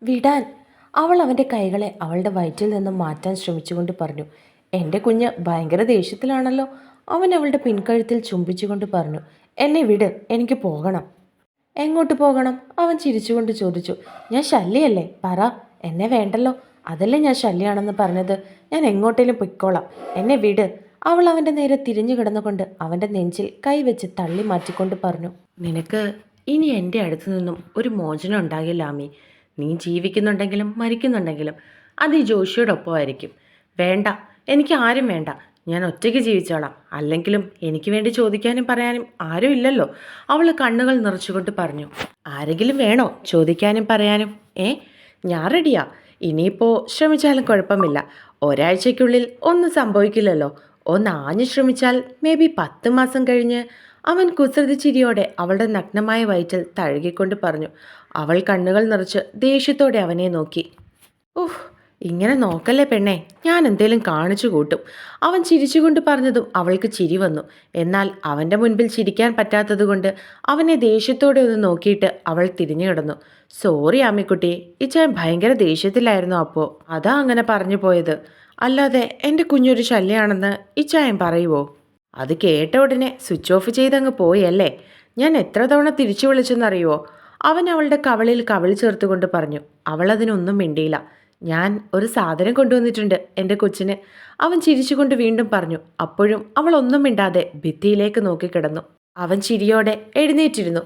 വിടാൻ. അവൾ അവൻ്റെ കൈകളെ അവളുടെ വയറ്റിൽ നിന്നും മാറ്റാൻ ശ്രമിച്ചുകൊണ്ട് പറഞ്ഞു. എൻ്റെ കുഞ്ഞ് ഭയങ്കര ദേഷ്യത്തിലാണല്ലോ. അവൻ അവളുടെ പിൻകഴുത്തിൽ ചുംബിച്ചുകൊണ്ട് പറഞ്ഞു. എന്നെ വിട്, എനിക്ക് പോകണം. എങ്ങോട്ട് പോകണം? അവൻ ചിരിച്ചുകൊണ്ട് ചോദിച്ചു. ഞാൻ ശല്യല്ലേ, പറ. എന്നെ വേണ്ടല്ലോ, അതല്ലേ ഞാൻ ശല്യാണെന്ന് പറഞ്ഞത്. ഞാൻ എങ്ങോട്ടേലും പൊയ്ക്കോളാം, എന്നെ വിട്. അവൾ അവൻ്റെ നേരെ തിരിഞ്ഞു കിടന്നുകൊണ്ട് അവൻ്റെ നെഞ്ചിൽ കൈവച്ച് തള്ളി മാറ്റിക്കൊണ്ട് പറഞ്ഞു. നിനക്ക് ഇനി എൻ്റെ അടുത്തു നിന്നും ഒരു മോചനം ഉണ്ടാകില്ല ആമി. നീ ജീവിക്കുന്നുണ്ടെങ്കിലും മരിക്കുന്നുണ്ടെങ്കിലും അത് ഈ ജോഷിയോടൊപ്പമായിരിക്കും. വേണ്ട, എനിക്ക് ആരും വേണ്ട. ഞാൻ ഒറ്റയ്ക്ക് ജീവിച്ചോളാം. അല്ലെങ്കിലും എനിക്ക് വേണ്ടി ചോദിക്കാനും പറയാനും ആരും ഇല്ലല്ലോ. അവൾ കണ്ണുകൾ നിറച്ചുകൊണ്ട് പറഞ്ഞു. ആരെങ്കിലും വേണോ ചോദിക്കാനും പറയാനും? ഞാൻ റെഡിയാ. ഇനിയിപ്പോൾ ശ്രമിച്ചാലും കുഴപ്പമില്ല. ഒരാഴ്ചയ്ക്കുള്ളിൽ ഒന്നും സംഭവിക്കില്ലല്ലോ. ഒന്ന് ആഞ്ഞു ശ്രമിച്ചാൽ മേ ബി 10 മാസം കഴിഞ്ഞ്. അവൻ കുസൃതി ചിരിയോടെ അവളുടെ നഗ്നമായ വയറ്റിൽ തഴുകിക്കൊണ്ട് പറഞ്ഞു. അവൾ കണ്ണുകൾ നിറച്ച് ദേഷ്യത്തോടെ അവനെ നോക്കി. ഉഹ്, ഇങ്ങനെ നോക്കല്ലേ പെണ്ണേ, ഞാൻ എന്തേലും കാണിച്ചു കൂട്ടും. അവൻ ചിരിച്ചുകൊണ്ട് പറഞ്ഞതും അവൾക്ക് ചിരി വന്നു. എന്നാൽ അവൻ്റെ മുൻപിൽ ചിരിക്കാൻ പറ്റാത്തതുകൊണ്ട് അവനെ ദേഷ്യത്തോടെ ഒന്ന് നോക്കിയിട്ട് അവൾ തിരിഞ്ഞു കിടന്നു. സോറി ആമിക്കുട്ടി, ഇച്ചായൻ ഭയങ്കര ദേഷ്യത്തിലായിരുന്നു. അപ്പോൾ അതാ അങ്ങനെ പറഞ്ഞു പോയത്. അല്ലാതെ എൻ്റെ കുഞ്ഞൊരു ശല്യമാണെന്ന് ഇച്ചായൻ പറയുവോ? അത് കേട്ട ഉടനെ സ്വിച്ച് ഓഫ് ചെയ്തങ്ങ് പോയല്ലേ. ഞാൻ എത്ര തവണ തിരിച്ചു വിളിച്ചെന്നറിയുമോ? അവൻ അവളുടെ കവളിൽ കവിൾ ചേർത്തുകൊണ്ട് പറഞ്ഞു. അവൾ അതിനൊന്നും മിണ്ടിയില്ല. ഞാൻ ഒരു സാധനം കൊണ്ടുവന്നിട്ടുണ്ട് എൻ്റെ കൊച്ചിന്. അവൻ ചിരിച്ചുകൊണ്ട് വീണ്ടും പറഞ്ഞു. അപ്പോഴും അവൾ ഒന്നും മിണ്ടാതെ ഭിത്തിയിലേക്ക് നോക്കിക്കിടന്നു. അവൻ ചിരിയോടെ എഴുന്നേറ്റിരുന്നു.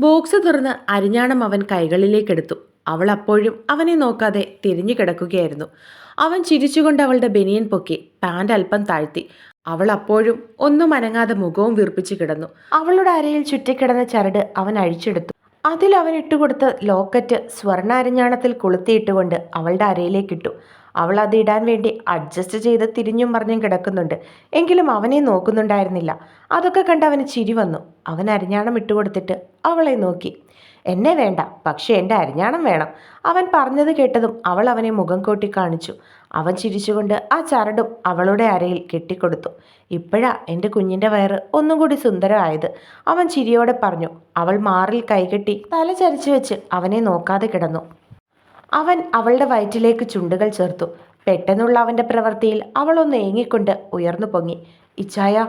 ബോക്സ് തുറന്ന് അരിഞ്ഞാണം അവൻ കൈകളിലേക്കെടുത്തു. അവൾ അപ്പോഴും അവനെ നോക്കാതെ തിരിഞ്ഞു കിടക്കുകയായിരുന്നു. അവൻ ചിരിച്ചുകൊണ്ട് അവളുടെ ബനിയൻ പൊക്കി പാൻ്റ് അല്പം താഴ്ത്തി. അവൾ അപ്പോഴും ഒന്നും അനങ്ങാതെ മുഖവും വീർപ്പിച്ച് കിടന്നു. അവളുടെ അരയിൽ ചുറ്റിക്കിടന്ന ചരട് അവൻ അഴിച്ചെടുത്തു. അതിൽ അവൻ ഇട്ടുകൊടുത്ത ലോക്കറ്റ് സ്വർണ്ണ അരഞ്ഞാണത്തിൽ കൊളുത്തിയിട്ടുകൊണ്ട് അവളുടെ അരയിലേക്കിട്ടു. അവൾ അത് ഇടാൻ വേണ്ടി അഡ്ജസ്റ്റ് ചെയ്ത് തിരിഞ്ഞും മറിഞ്ഞും കിടക്കുന്നുണ്ട്. എങ്കിലും അവനെ നോക്കുന്നുണ്ടായിരുന്നില്ല. അതൊക്കെ കണ്ട് അവന് ചിരി വന്നു. അവൻ അരിഞ്ഞാണം ഇട്ടുകൊടുത്തിട്ട് അവളെ നോക്കി. എന്നെ വേണ്ട, പക്ഷേ എൻ്റെ അരിഞ്ഞാണം വേണം. അവൻ പറഞ്ഞത് കേട്ടതും അവൾ അവനെ മുഖം കോട്ടി കാണിച്ചു. അവൻ ചിരിച്ചുകൊണ്ട് ആ ചരടും അവളുടെ അരയിൽ കെട്ടിക്കൊടുത്തു. ഇപ്പോഴാ എൻ്റെ കുഞ്ഞിൻ്റെ വയറ് ഒന്നും കൂടി സുന്ദരമായത്, അവൻ ചിരിയോടെ പറഞ്ഞു. അവൾ മാറിൽ കൈകെട്ടി തല ചരിച്ചു വെച്ച് അവനെ നോക്കാതെ കിടന്നു. അവൻ അവളുടെ വയറ്റിലേക്ക് ചുണ്ടുകൾ ചേർത്തു. പെട്ടെന്നുള്ള അവൻ്റെ പ്രവൃത്തിയിൽ അവളൊന്ന് ഏങ്ങിക്കൊണ്ട് ഉയർന്നു പൊങ്ങി. ഇച്ചായ,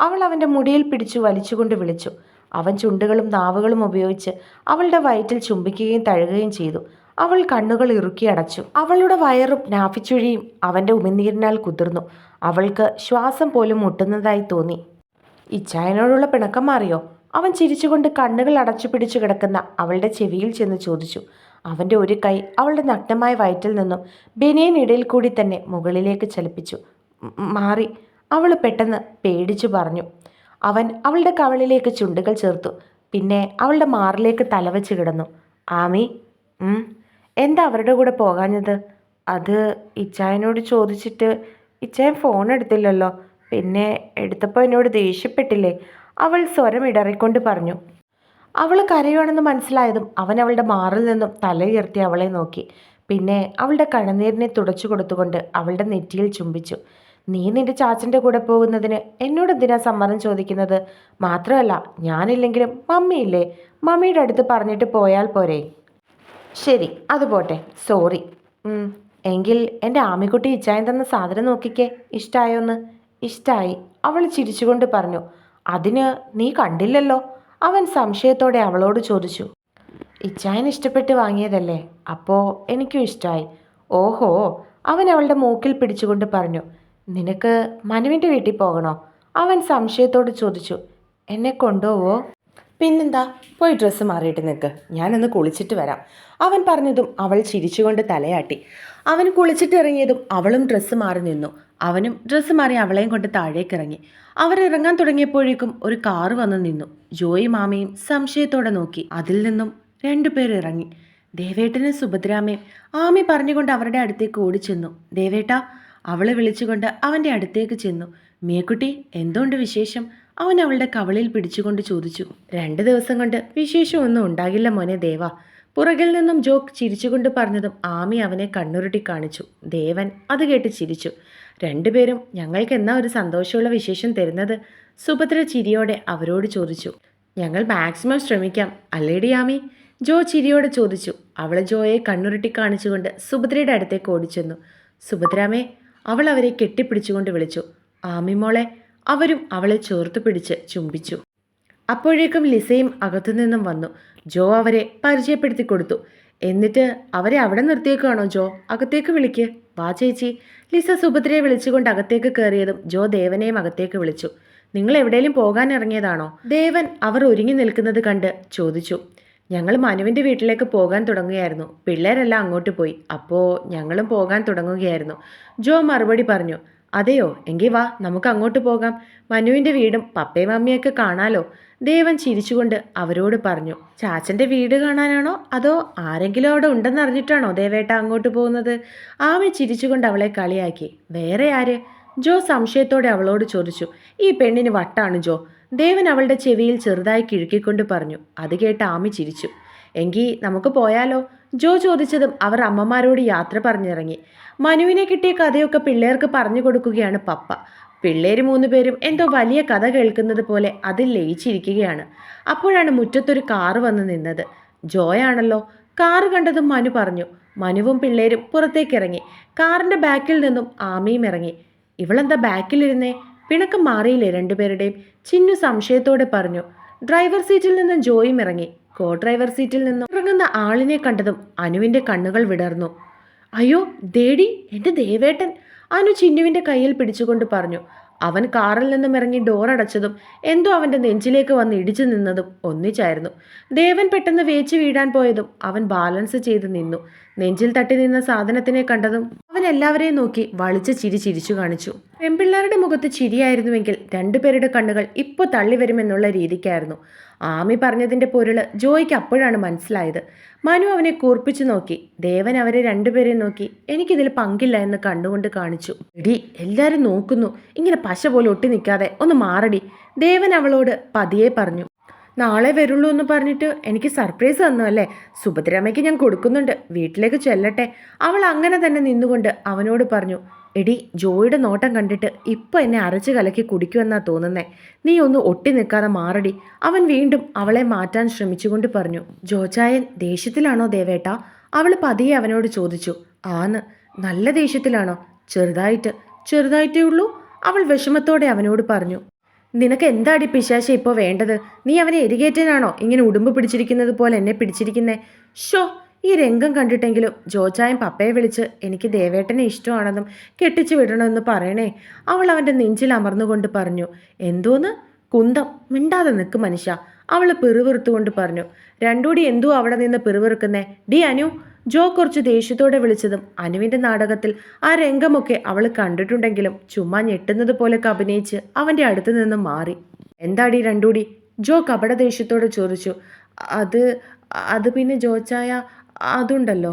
അവൾ അവൻ്റെ മുടിയിൽ പിടിച്ചു വലിച്ചുകൊണ്ട് വിളിച്ചു. അവൻ ചുണ്ടുകളും നാവുകളും ഉപയോഗിച്ച് അവളുടെ വയറ്റിൽ ചുംബിക്കുകയും തഴുകുകയും ചെയ്തു. അവൾ കണ്ണുകൾ ഇറുക്കി അടച്ചു. അവളുടെ വയറും നാഭിച്ചുഴിയും അവൻ്റെ ഉമിനീരിനാൽ കുതിർന്നു. അവൾക്ക് ശ്വാസം പോലും മുട്ടുന്നതായി തോന്നി. ഇച്ചായനോടുള്ള പിണക്കം മാറിയോ? അവൻ ചിരിച്ചുകൊണ്ട് കണ്ണുകൾ അടച്ചു പിടിച്ചു കിടക്കുന്ന അവളുടെ ചെവിയിൽ ചെന്ന് ചോദിച്ചു. അവൻ്റെ ഒരു കൈ അവളുടെ നഗ്നമായ വയറ്റിൽ നിന്നും ബനിയനിടയിൽ കൂടി തന്നെ മുകളിലേക്ക് ചലിപ്പിച്ചു. മാറി, അവൾ പെട്ടെന്ന് പേടിച്ചു പറഞ്ഞു. അവൻ അവളുടെ കവളിലേക്ക് ചുണ്ടുകൾ ചേർത്തു. പിന്നെ അവളുടെ മാറിലേക്ക് തലവെച്ച് കിടന്നു. ആമി, എന്താ അവരുടെ കൂടെ പോകാഞ്ഞത്? അത് ഇച്ചായനോട് ചോദിച്ചിട്ട് ഇച്ചായൻ ഫോൺ എടുത്തില്ലല്ലോ. പിന്നെ എടുത്തപ്പോൾ എന്നോട് ദേഷ്യപ്പെട്ടില്ലേ? അവൾ സ്വരം ഇടറിക്കൊണ്ട് പറഞ്ഞു. അവൾ കരയുവാണെന്ന് മനസ്സിലായതും അവൻ അവളുടെ മാറിൽ നിന്നും തലയുയർത്തി അവളെ നോക്കി. പിന്നെ അവളുടെ കണ്ണുനീരിനെ തുടച്ചു കൊടുത്തുകൊണ്ട് അവളുടെ നെറ്റിയിൽ ചുംബിച്ചു. നീ നിന്റെ ചാച്ചൻ്റെ കൂടെ പോകുന്നതിന് എന്നോട് എന്തിനാ സമ്മതം ചോദിക്കുന്നത്? മാത്രമല്ല, ഞാനില്ലെങ്കിലും മമ്മിയില്ലേ, മമ്മിയുടെ അടുത്ത് പറഞ്ഞിട്ട് പോയാൽ പോരെ? ശരി, അത് പോട്ടെ, സോറി. എങ്കിൽ എൻ്റെ ആമിക്കുട്ടി ഇച്ചായൻ തന്ന സാധനം നോക്കിക്കേ, ഇഷ്ടമായോന്ന്? ഇഷ്ടമായി, അവൾ ചിരിച്ചുകൊണ്ട് പറഞ്ഞു. അതിന് നീ കണ്ടില്ലല്ലോ? അവൻ സംശയത്തോടെ അവളോട് ചോദിച്ചു. ഇച്ചായൻ ഇഷ്ടപ്പെട്ട് വാങ്ങിയതല്ലേ, അപ്പോൾ എനിക്കും ഇഷ്ടമായി. ഓഹോ, അവൻ അവളുടെ മൂക്കിൽ പിടിച്ചുകൊണ്ട് പറഞ്ഞു. നിനക്ക് മനുവിൻ്റെ വീട്ടിൽ പോകണോ? അവൻ സംശയത്തോട് ചോദിച്ചു. എന്നെ കൊണ്ടുപോവോ? പിന്നെന്താ, പോയി ഡ്രസ്സ് മാറിയിട്ട് നിൽക്ക്, ഞാനൊന്ന് കുളിച്ചിട്ട് വരാം. അവൻ പറഞ്ഞതും അവൾ ചിരിച്ചുകൊണ്ട് തലയാട്ടി. അവൻ കുളിച്ചിട്ട് ഇറങ്ങിയതും അവളും ഡ്രസ്സ് മാറി നിന്നു. അവനും ഡ്രസ്സ് മാറി അവളെയും കൊണ്ട് താഴേക്കിറങ്ങി. അവരിറങ്ങാൻ തുടങ്ങിയപ്പോഴേക്കും ഒരു കാറ് വന്നു നിന്നു. ജോയി മാമയും സംശയത്തോടെ നോക്കി. അതിൽ നിന്നും 2 പേർ ഇറങ്ങി. ദേവേട്ടനും സുഭദ്രാമയും. ആമി പറഞ്ഞുകൊണ്ട് അവരുടെ അടുത്തേക്ക് ഓടിച്ചെന്നു. ദേവേട്ട, അവളെ വിളിച്ചുകൊണ്ട് അവൻ്റെ അടുത്തേക്ക് ചെന്നു. മേക്കുട്ടി, എന്തുകൊണ്ട് വിശേഷം? അവൻ അവളുടെ കവളിൽ പിടിച്ചുകൊണ്ട് ചോദിച്ചു. 2 ദിവസം കൊണ്ട് വിശേഷമൊന്നും ഉണ്ടാകില്ല മോനെ ദേവ. പുറകിൽ നിന്നും ജോക്ക് ചിരിച്ചുകൊണ്ട് പറഞ്ഞതും ആമി അവനെ കണ്ണുരുട്ടി കാണിച്ചു. ദേവൻ അത് കേട്ട് ചിരിച്ചു. 2 പേരും ഞങ്ങൾക്ക് എന്നാ ഒരു സന്തോഷമുള്ള വിശേഷം തരുന്നത്? സുഭദ്ര ചിരിയോടെ അവരോട് ചോദിച്ചു. ഞങ്ങൾ മാക്സിമം ശ്രമിക്കാം, അല്ലേടി ആമി? ജോ ചിരിയോടെ ചോദിച്ചു. അവൾ ജോയെ കണ്ണുരുട്ടി കാണിച്ചുകൊണ്ട് സുഭദ്രയുടെ അടുത്തേക്ക് ഓടിച്ചെന്നു. സുഭദ്രാമേ, അവൾ അവരെ കെട്ടിപ്പിടിച്ചുകൊണ്ട് വിളിച്ചു. ആമിമോളെ. അവരും അവളെ ചേർത്ത് പിടിച്ച് ചുംബിച്ചു. അപ്പോഴേക്കും ലിസയും അകത്തുനിന്നും വന്നു. ജോ അവരെ പരിചയപ്പെടുത്തി കൊടുത്തു. എന്നിട്ട് അവരെ അവിടെ നിർത്തിയേക്കാണോ ജോ? അകത്തേക്ക് വിളിക്ക്. വാ ചേച്ചി. ലിസ സുഭദ്രയെ വിളിച്ചുകൊണ്ട് അകത്തേക്ക് കയറിയതും ജോ ദേവനെയും അകത്തേക്ക് വിളിച്ചു. നിങ്ങൾ എവിടെയെങ്കിലും പോകാൻ ഇറങ്ങിയതാണോ? ദേവൻ അവർ ഒരുങ്ങി നിൽക്കുന്നത് കണ്ട് ചോദിച്ചു. ഞങ്ങൾ മനുവിൻ്റെ വീട്ടിലേക്ക് പോകാൻ തുടങ്ങുകയായിരുന്നു. പിള്ളേരെല്ലാം അങ്ങോട്ട് പോയി. അപ്പോൾ ഞങ്ങളും പോകാൻ തുടങ്ങുകയായിരുന്നു. ജോ മറുപടി പറഞ്ഞു. അതെയോ, എങ്കിൽ വാ, നമുക്ക് അങ്ങോട്ട് പോകാം. മനുവിൻ്റെ വീടും പപ്പയും മമ്മിയൊക്കെ കാണാലോ. ദേവൻ ചിരിച്ചുകൊണ്ട് അവരോട് പറഞ്ഞു. ചാച്ചൻ്റെ വീട് കാണാനാണോ അതോ ആരെങ്കിലും അവിടെ ഉണ്ടെന്നറിഞ്ഞിട്ടാണോ ദേവേട്ട അങ്ങോട്ട് പോകുന്നത്? ആമി ചിരിച്ചുകൊണ്ട് അവളെ കളിയാക്കി. വേറെ ആര്? ജോ സംശയത്തോടെ അവളോട് ചോദിച്ചു. ഈ പെണ്ണിന് വട്ടാണ് ജോ. ദേവൻ അവളുടെ ചെവിയിൽ ചെറുതായി കിഴുക്കിക്കൊണ്ട് പറഞ്ഞു. അത് കേട്ട് ആമി ചിരിച്ചു. എങ്കിൽ നമുക്ക് പോയാലോ? ജോ ചോദിച്ചതും അവർ അമ്മമാരോട് യാത്ര പറഞ്ഞിറങ്ങി. മനുവിനെ കിട്ടിയ കഥയൊക്കെ പിള്ളേർക്ക് പറഞ്ഞു കൊടുക്കുകയാണ് പപ്പ. പിള്ളേർ 3 പേരും എന്തോ വലിയ കഥ കേൾക്കുന്നത് പോലെ അതിൽ ലയിച്ചിരിക്കുകയാണ്. അപ്പോഴാണ് മുറ്റത്തൊരു കാറ് വന്ന് നിന്നത്. ജോയാണല്ലോ. കാറ് കണ്ടതും മനു പറഞ്ഞു. മനുവും പിള്ളേരും പുറത്തേക്കിറങ്ങി. കാറിൻ്റെ ബാക്കിൽ നിന്നും ആമിയും ഇറങ്ങി. ഇവളെന്താ ബാക്കിലിരുന്നേ? പിണക്കം മാറിയില്ലേ രണ്ടുപേരുടെയും? ചിന്നു സംശയത്തോടെ പറഞ്ഞു. ഡ്രൈവർ സീറ്റിൽ നിന്നും ജോയും ഇറങ്ങി. കോ ഡ്രൈവർ സീറ്റിൽ നിന്നും ഇറങ്ങുന്ന ആളിനെ കണ്ടതും അനുവിൻ്റെ കണ്ണുകൾ വിടർന്നു. അയ്യോ ദേടി, എൻ്റെ ദേവേട്ടൻ! അനു ചിന്നുവിൻ്റെ കയ്യിൽ പിടിച്ചുകൊണ്ട് പറഞ്ഞു. അവൻ കാറിൽ നിന്നും ഇറങ്ങി ഡോർ അടച്ചതും എന്തോ അവൻ്റെ നെഞ്ചിലേക്ക് വന്ന് ഇടിച്ചു നിന്നതും ഒന്നിച്ചായിരുന്നു. ദേവൻ പെട്ടെന്ന് വേച്ചു വീഴാൻ പോയതും അവൻ ബാലൻസ് ചെയ്ത് നിന്നു. നെഞ്ചിൽ തട്ടി നിന്ന സാധനത്തിനെ കണ്ടതും അവൻ എല്ലാവരെയും നോക്കി വളിച്ച് ചിരിച്ചു കാണിച്ചു. പെൺപിള്ളേരുടെ മുഖത്ത് ചിരിയായിരുന്നുവെങ്കിൽ രണ്ടുപേരുടെ കണ്ണുകൾ ഇപ്പോൾ തള്ളി വരുമെന്നുള്ള രീതിക്കായിരുന്നു. ആമി പറഞ്ഞതിൻ്റെ പൊരുള് ജോയ്ക്ക് അപ്പോഴാണ് മനസ്സിലായത്. മനു അവനെ കൂർപ്പിച്ചു നോക്കി. ദേവൻ അവരെ രണ്ടുപേരെയും നോക്കി. എനിക്കിതിൽ പങ്കില്ല എന്ന് കണ്ടുകൊണ്ട് കാണിച്ചു. എടി, എല്ലാവരും നോക്കുന്നു, ഇങ്ങനെ പശ പോലെ ഒട്ടി നിൽക്കാതെ ഒന്ന് മാറടി. ദേവൻ അവളോട് പതിയെ പറഞ്ഞു. നാളെ വരുള്ളൂ എന്ന് പറഞ്ഞിട്ട് എനിക്ക് സർപ്രൈസ് തന്നു അല്ലേ? സുഭദ്രാമയ്ക്ക് ഞാൻ കൊടുക്കുന്നുണ്ട്, വീട്ടിലേക്ക് ചെല്ലട്ടെ. അവൾ അങ്ങനെ തന്നെ നിന്നുകൊണ്ട് അവനോട് പറഞ്ഞു. എടി, ജോയുടെ നോട്ടം കണ്ടിട്ട് ഇപ്പം എന്നെ അരച്ച് കലക്കി കുടിക്കുമെന്നാ തോന്നുന്നേ. നീ ഒന്ന് ഒട്ടി നിൽക്കാതെ മാറടി. അവൻ വീണ്ടും അവളെ മാറ്റാൻ ശ്രമിച്ചുകൊണ്ട് പറഞ്ഞു. ജോചായൻ ദേഷ്യത്തിലാണോ ദേവേട്ടാ? അവൾ പതിയെ അവനോട് ചോദിച്ചു. ആന്ന്. നല്ല ദേഷ്യത്തിലാണോ? ചെറുതായിട്ടേ ഉള്ളൂ. അവൾ വിഷമത്തോടെ അവനോട് പറഞ്ഞു. നിനക്ക് എന്താടി പിശാശ ഇപ്പോൾ വേണ്ടത്? നീ അവനെ എരികേറ്റാനാണോ ഇങ്ങനെ ഉടുമ്പ് പിടിച്ചിരിക്കുന്നത് പോലെ എന്നെ പിടിച്ചിരിക്കുന്നേ? ഷോ, ഈ രംഗം കണ്ടിട്ടെങ്കിലും ജോചായൻ പപ്പയെ വിളിച്ച് എനിക്ക് ദേവേട്ടനെ ഇഷ്ടമാണെന്നും കെട്ടിച്ചു വിടണമെന്ന് പറയണേ. അവൾ അവൻ്റെ നെഞ്ചിൽ അമർന്നുകൊണ്ട് പറഞ്ഞു. എന്തോന്ന്? കുന്തം. മിണ്ടാതെ നിൽക്ക് മനുഷ്യ. അവൾ പിറുവിറുത്തുകൊണ്ട് പറഞ്ഞു. രണ്ടൂടി എന്തോ അവിടെ നിന്ന് പിറുവിറുക്കുന്നേ? ഡി അനു. ജോ കുറച്ച് ദേഷ്യത്തോടെ വിളിച്ചതും അനുവിൻ്റെ നാടകത്തിൽ ആ രംഗമൊക്കെ അവൾ കണ്ടിട്ടുണ്ടെങ്കിലും ചുമ്മാ ഞെട്ടുന്നത് പോലൊക്കെ അഭിനയിച്ച് അവൻ്റെ അടുത്ത് നിന്നും മാറി. എന്താടി രണ്ടൂടി? ജോ കപട ദേഷ്യത്തോടെ ചോദിച്ചു. അത് പിന്നെ ജോച്ചായ, അതുണ്ടല്ലോ,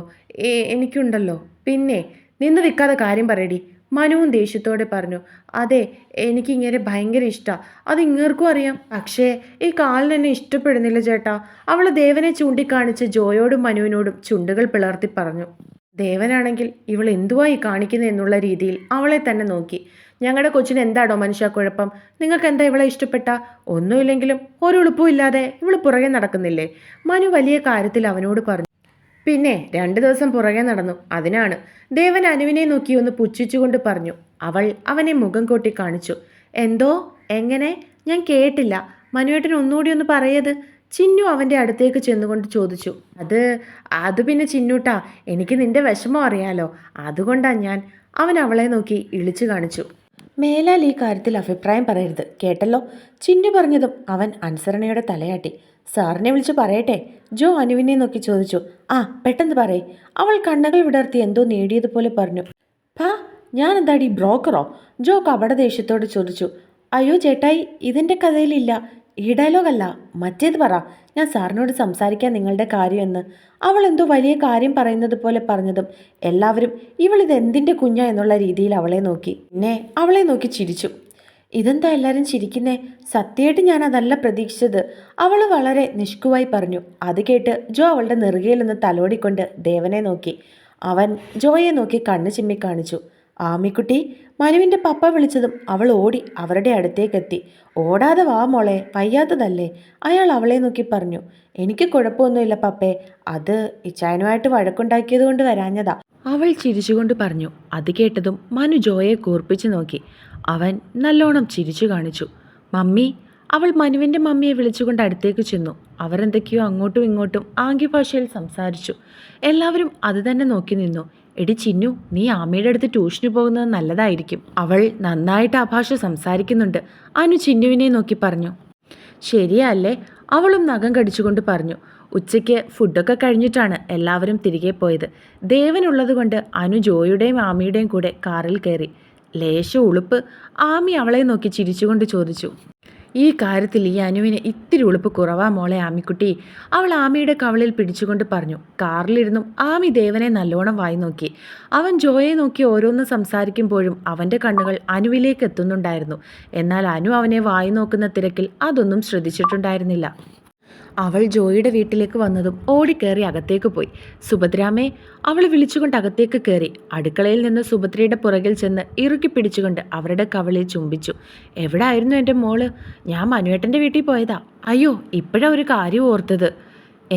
എനിക്കുണ്ടല്ലോ. പിന്നെ നിന്ന് വിൽക്കാതെ കാര്യം പറയടി. മനുവും ദേഷ്യത്തോടെ പറഞ്ഞു. അതെ, എനിക്കിങ്ങനെ ഭയങ്കര ഇഷ്ടമാണ്. അത് ഇങ്ങേർക്കും അറിയാം. പക്ഷേ ഈ കാലിന് എന്നെ ഇഷ്ടപ്പെടുന്നില്ല ചേട്ടാ. അവൾ ദേവനെ ചൂണ്ടിക്കാണിച്ച് ജോയോടും മനുവിനോടും ചുണ്ടുകൾ പിളർത്തി പറഞ്ഞു. ദേവനാണെങ്കിൽ ഇവൾ എന്തുവായി കാണിക്കുന്നത് എന്നുള്ള രീതിയിൽ അവളെ തന്നെ നോക്കി. ഞങ്ങളുടെ കൊച്ചിന് എന്താണോ മനുഷ്യ കുഴപ്പം? നിങ്ങൾക്ക് എന്താ ഇവളെ ഇഷ്ടപ്പെട്ട? ഒന്നുമില്ലെങ്കിലും ഒരു ഉളുപ്പും ഇല്ലാതെ ഇവൾ പുറകെ നടക്കുന്നില്ലേ? മനു വലിയ കാര്യത്തിൽ അവനോട് പറഞ്ഞു. പിന്നെ 2 ദിവസം പുറകെ നടന്നു, അതിനാണ്. ദേവൻ അനുവിനെ നോക്കി ഒന്ന് പുച്ഛിച്ചുകൊണ്ട് പറഞ്ഞു. അവൾ അവനെ മുഖം കൊട്ടി കാണിച്ചു. എന്തോ? എങ്ങനെ? ഞാൻ കേട്ടില്ല. മനുവേട്ടൻ ഒന്നുകൂടി ഒന്ന് പറയത്. ചിന്നു അവൻ്റെ അടുത്തേക്ക് ചെന്നുകൊണ്ട് ചോദിച്ചു. അത് പിന്നെ ചിന്നൂട്ടാ, എനിക്ക് നിന്റെ വിഷമം അറിയാലോ, അതുകൊണ്ടാ ഞാൻ. അവൻ അവളെ നോക്കി ഇളിച്ചു കാണിച്ചു. മേലാൽ ഈ കാര്യത്തിൽ അഭിപ്രായം പറയരുത്, കേട്ടല്ലോ? ചിന്നു പറഞ്ഞതും അവൻ അനുസരണയോടെ തലയാട്ടി. സാറിനെ വിളിച്ച് പറയട്ടെ? ജോ അനുവിനെ നോക്കി ചോദിച്ചു. ആ, പെട്ടെന്ന് പറയേ. അവൾ കണ്ണുകൾ വിടർത്തി എന്തോ നേടിയതുപോലെ പറഞ്ഞു. ഞാൻ എന്താടി ബ്രോക്കറോ? ജോ കപട ദേഷ്യത്തോട് ചോദിച്ചു. അയ്യോ ചേട്ടായി, ഇതിൻ്റെ കഥയിലില്ല. ഈ ഡയലോഗല്ല, മറ്റേത് പറ. ഞാൻ സാറിനോട് സംസാരിക്കാൻ നിങ്ങളുടെ കാര്യമെന്ന്. അവൾ എന്തോ വലിയ കാര്യം പറയുന്നത് പോലെ പറഞ്ഞതും എല്ലാവരും ഇവളിത് എന്തിൻ്റെ കുഞ്ഞ എന്നുള്ള രീതിയിൽ അവളെ നോക്കി. പിന്നെ അവളെ നോക്കി ചിരിച്ചു. ഇതെന്താ എല്ലാവരും ചിരിക്കുന്നേ? സത്യമായിട്ട് ഞാൻ അതല്ല പ്രതീക്ഷിച്ചത്. അവൾ വളരെ നിഷ്കുവായി പറഞ്ഞു. അത് കേട്ട് ജോ അവളുടെ നെറുകയിൽ നിന്ന് തലോടിക്കൊണ്ട് ദേവനെ നോക്കി. അവൻ ജോയെ നോക്കി കണ്ണ് ചിമ്മി കാണിച്ചു. ആമിക്കുട്ടി, മനുവിൻ്റെ പപ്പ വിളിച്ചതും അവൾ ഓടി അവരുടെ അടുത്തേക്കെത്തി. ഓടാതെ വാ മോളെ, വയ്യാത്തതല്ലേ, അയാൾ അവളെ നോക്കി പറഞ്ഞു. എനിക്ക് കുഴപ്പമൊന്നുമില്ല പപ്പേ, അത് ഇച്ചായനുമായിട്ട് വഴക്കുണ്ടാക്കിയത് കൊണ്ട് വരാഞ്ഞതാ, അവൾ ചിരിച്ചുകൊണ്ട് പറഞ്ഞു. അത് കേട്ടതും മനു ജോയെ കൂർപ്പിച്ചു നോക്കി. അവൻ നല്ലോണം ചിരിച്ചു കാണിച്ചു. മമ്മി, അവൾ മനുവിൻ്റെ മമ്മിയെ വിളിച്ചുകൊണ്ട് അടുത്തേക്ക് ചെന്നു. അവരെന്തൊക്കെയോ അങ്ങോട്ടും ഇങ്ങോട്ടും ആംഗ്യഭാഷയിൽ സംസാരിച്ചു. എല്ലാവരും അത് തന്നെ നോക്കി നിന്നു. എടി ചിന്നു, നീ ആമയുടെ അടുത്ത് ട്യൂഷന് പോകുന്നത് നല്ലതായിരിക്കും, അവൾ നന്നായിട്ട് ആ ഭാഷ സംസാരിക്കുന്നുണ്ട്, അനു ചിന്നുവിനെ നോക്കി പറഞ്ഞു. ശരിയല്ലേ, അവളും നഖം കടിച്ചുകൊണ്ട് പറഞ്ഞു. ഉച്ചയ്ക്ക് ഫുഡൊക്കെ കഴിഞ്ഞിട്ടാണ് എല്ലാവരും തിരികെ പോയത്. ദേവനുള്ളത് കൊണ്ട് അനു ജോയുടെയും ആമിയുടെയും കൂടെ കാറിൽ കയറി. ലേശ ഉളുപ്പ് ആമി അവളെ നോക്കി ചിരിച്ചുകൊണ്ട് ചോദിച്ചു. ഈ കാര്യത്തിൽ ഈ അനുവിന് ഇത്തിരി ഉളുപ്പ് കുറവാ മോളെ ആമിക്കുട്ടി, അവൾ ആമിയുടെ കവളിൽ പിടിച്ചുകൊണ്ട് പറഞ്ഞു. കാറിലിരുന്നും ആമി ദേവനെ നല്ലോണം വായി നോക്കി. അവൻ ജോയെ നോക്കി ഓരോന്ന് സംസാരിക്കുമ്പോഴും അവൻ്റെ കണ്ണുകൾ അനുവിലേക്ക് എത്തുന്നുണ്ടായിരുന്നു. എന്നാൽ അനു അവനെ വായി നോക്കുന്ന തിരക്കിൽ അതൊന്നും ശ്രദ്ധിച്ചിട്ടുണ്ടായിരുന്നില്ല. അവൾ ജോയിയുടെ വീട്ടിലേക്ക് വന്നതും ഓടിക്കയറി അകത്തേക്ക് പോയി. സുഭദ്രാമേ, അവൾ വിളിച്ചുകൊണ്ട് അകത്തേക്ക് കയറി. അടുക്കളയിൽ നിന്ന് സുഭദ്രയുടെ പുറകിൽ ചെന്ന് ഇറുക്കി പിടിച്ചുകൊണ്ട് അവരുടെ കവളിൽ ചുംബിച്ചു. എവിടായിരുന്നു എൻ്റെ മോള്? ഞാൻ മനുവേട്ടൻ്റെ വീട്ടിൽ പോയതാ. അയ്യോ, ഇപ്പോഴാ ഒരു കാര്യം ഓർത്തത്.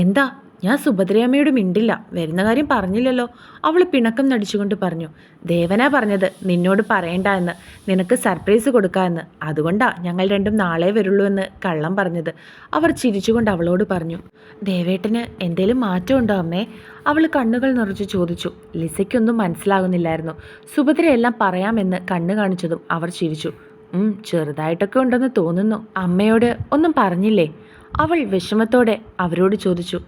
എന്താ? ഞാൻ സുഭദ്രയമ്മയോട് മിണ്ടില്ല, വരുന്ന കാര്യം പറഞ്ഞില്ലല്ലോ, അവൾ പിണക്കം നടിച്ചുകൊണ്ട് പറഞ്ഞു. ദേവനാ പറഞ്ഞത് നിന്നോട് പറയണ്ട എന്ന്, നിനക്ക് സർപ്രൈസ് കൊടുക്കാമെന്ന്, അതുകൊണ്ടാ ഞങ്ങൾ രണ്ടും നാളെ വരുള്ളൂ എന്ന് കള്ളം പറഞ്ഞത്, അവർ ചിരിച്ചുകൊണ്ട് അവളോട് പറഞ്ഞു. ദേവേട്ടന് എന്തേലും മാറ്റമുണ്ടോ അമ്മേ? അവൾ കണ്ണുകൾ നിറച്ചു ചോദിച്ചു. ലിസയ്ക്കൊന്നും മനസ്സിലാകുന്നില്ലായിരുന്നു. സുഭദ്രയെല്ലാം പറയാമെന്ന് കണ്ണു കാണിച്ചതും അവർ ചിരിച്ചു. ചെറുതായിട്ടൊക്കെ ഉണ്ടെന്ന് തോന്നുന്നു. അമ്മയോട് ഒന്നും പറഞ്ഞില്ലേ? അവൾ വിഷമത്തോടെ അവരോട് ചോദിച്ചു.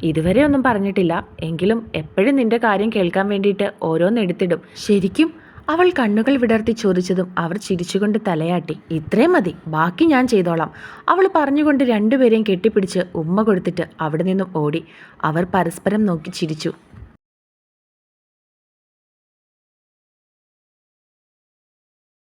ഇതുവരെ ഒന്നും പറഞ്ഞിട്ടില്ല, എങ്കിലും എപ്പോഴും നിന്റെ കാര്യം കേൾക്കാൻ വേണ്ടിയിട്ട് ഓരോന്നെടുത്തിടും. ശരിക്കും? അവൾ കണ്ണുകൾ വിടർത്തി ചോദിച്ചതും അവർ ചിരിച്ചുകൊണ്ട് തലയാട്ടി. ഇത്രയും മതി, ബാക്കി ഞാൻ ചെയ്തോളാം, അവൾ പറഞ്ഞുകൊണ്ട് രണ്ടുപേരെയും കെട്ടിപ്പിടിച്ച് ഉമ്മ കൊടുത്തിട്ട് അവിടെ നിന്നും ഓടി. അവർ പരസ്പരം നോക്കി ചിരിച്ചു.